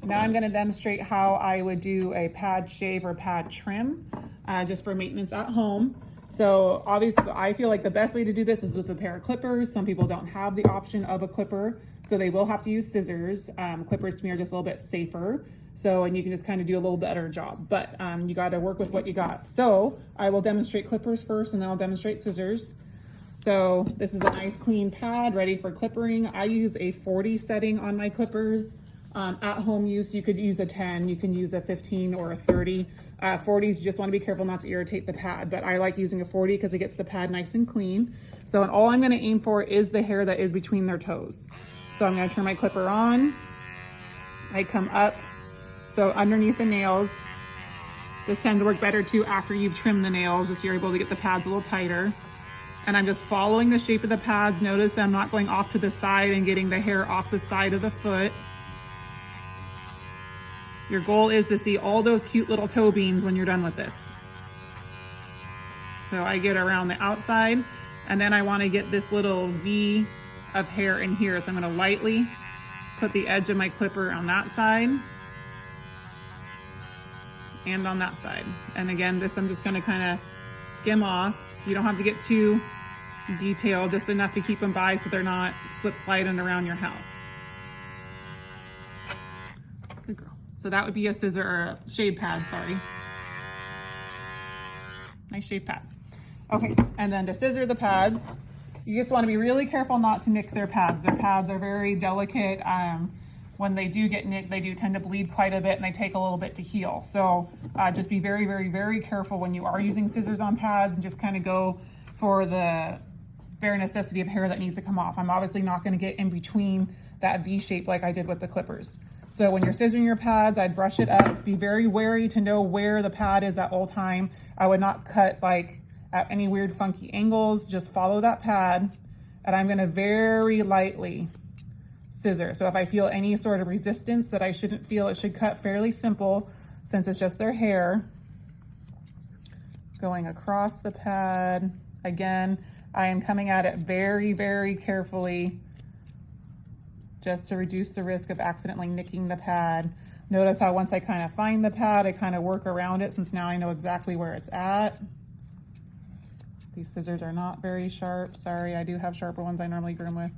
Now I'm going to demonstrate how I would do a pad shave or pad trim just for maintenance at home. So obviously I feel like the best way to do this is with a pair of clippers. Some people don't have the option of a clipper, so they will have to use scissors. Clippers to me are just a little bit safer. So, and you can just kind of do a little better job, but you got to work with what you got. So I will demonstrate clippers first and then I'll demonstrate scissors. So this is a nice clean pad ready for clippering. I use a 40 setting on my clippers. At home use, you could use a 10, you can use a 15 or a 30. 40s, you just want to be careful not to irritate the pad, but I like using a 40 because it gets the pad nice and clean. So, and all I'm going to aim for is the hair that is between their toes. So I'm going to turn my clipper on. I come up, so underneath the nails. This tends to work better too after you've trimmed the nails, just so you're able to get the pads a little tighter. And I'm just following the shape of the pads. Notice I'm not going off to the side and getting the hair off the side of the foot. Your goal is to see all those cute little toe beans when you're done with this. So I get around the outside, and then I want to get this little V of hair in here. So I'm going to lightly put the edge of my clipper on that side and on that side. And again, this I'm just going to kind of skim off. You don't have to get too detailed, just enough to keep them by so they're not slip sliding around your house. Good girl. So that would be a scissor or a shave pad, sorry. Nice shave pad. Okay, and then to scissor the pads, you just want to be really careful not to nick their pads. Their pads are very delicate. When they do get nicked, they do tend to bleed quite a bit and they take a little bit to heal. So just be very, very, very careful when you are using scissors on pads and just kind of go for the bare necessity of hair that needs to come off. I'm obviously not going to get in between that V shape like I did with the clippers. So when you're scissoring your pads, I'd brush it up. Be very wary to know where the pad is at all time. I would not cut like at any weird funky angles. Just follow that pad, and I'm gonna very lightly scissor. So if I feel any sort of resistance that I shouldn't feel, it should cut fairly simple since it's just their hair. Going across the pad. Again, I am coming at it very, very carefully, just to reduce the risk of accidentally nicking the pad. Notice how once I kind of find the pad, I kind of work around it since now I know exactly where it's at. These scissors are not very sharp. Sorry, I do have sharper ones I normally groom with.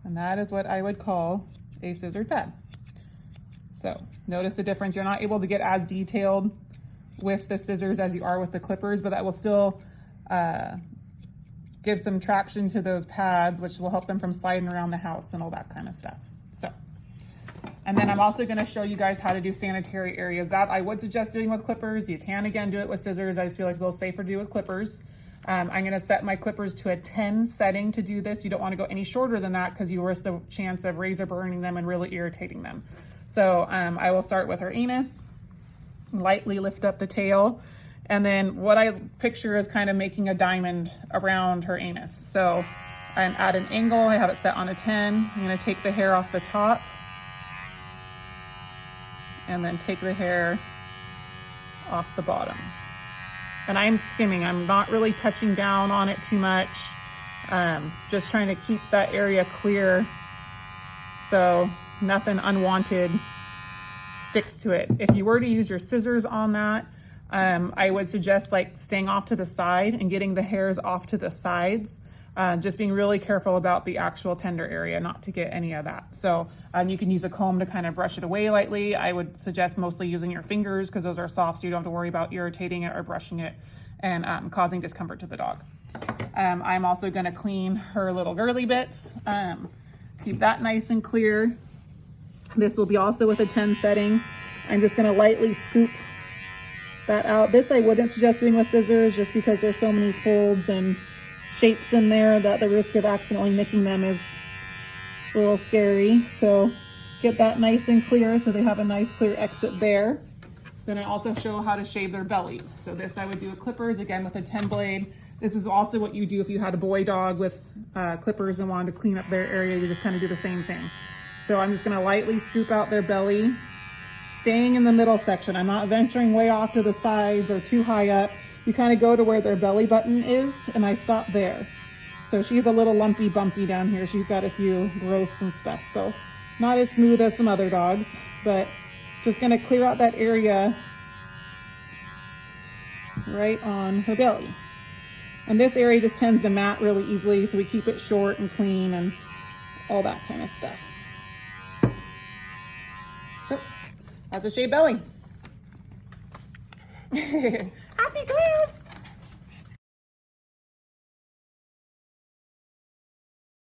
And that is what I would call a scissored pad. So notice the difference. You're not able to get as detailed with the scissors as you are with the clippers, but that will still give some traction to those pads, which will help them from sliding around the house and all that kind of stuff. So, and then I'm also going to show you guys how to do sanitary areas. That I would suggest doing with clippers. You can again do it with scissors. I just feel like it's a little safer to do with clippers. I'm going to set my clippers to a 10 setting to do this. You don't want to go any shorter than that because you risk the chance of razor burning them and really irritating them. So I will start with her anus, lightly lift up the tail, and then what I picture is kind of making a diamond around her anus. So I'm at an angle, I have it set on a 10. I'm going to take the hair off the top and then take the hair off the bottom. And I'm skimming, I'm not really touching down on it too much, just trying to keep that area clear so nothing unwanted sticks to it. If you were to use your scissors on that, I would suggest like staying off to the side and getting the hairs off to the sides, just being really careful about the actual tender area, not to get any of that. So you can use a comb to kind of brush it away lightly. I would suggest mostly using your fingers because those are soft, so you don't have to worry about irritating it or brushing it and causing discomfort to the dog. I'm also going to clean her little girly bits, keep that nice and clear. This will be also with a 10 setting. I'm just going to lightly scoop that out. This I wouldn't suggest doing with scissors just because there's so many folds and shapes in there that the risk of accidentally nicking them is a little scary. So get that nice and clear so they have a nice clear exit there. Then I also show how to shave their bellies. So this I would do with clippers, again with a 10 blade. This is also what you do if you had a boy dog with clippers and wanted to clean up their area. You just kind of do the same thing. So I'm just going to lightly scoop out their belly, staying in the middle section. I'm not venturing way off to the sides or too high up. you kind of go to where their belly button is, and I stop there. So she's a little lumpy bumpy down here. She's got a few growths and stuff. So not as smooth as some other dogs, but just gonna clear out that area right on her belly. And this area just tends to mat really easily, so we keep it short and clean and all that kind of stuff. So that's a shaved belly. Happy class!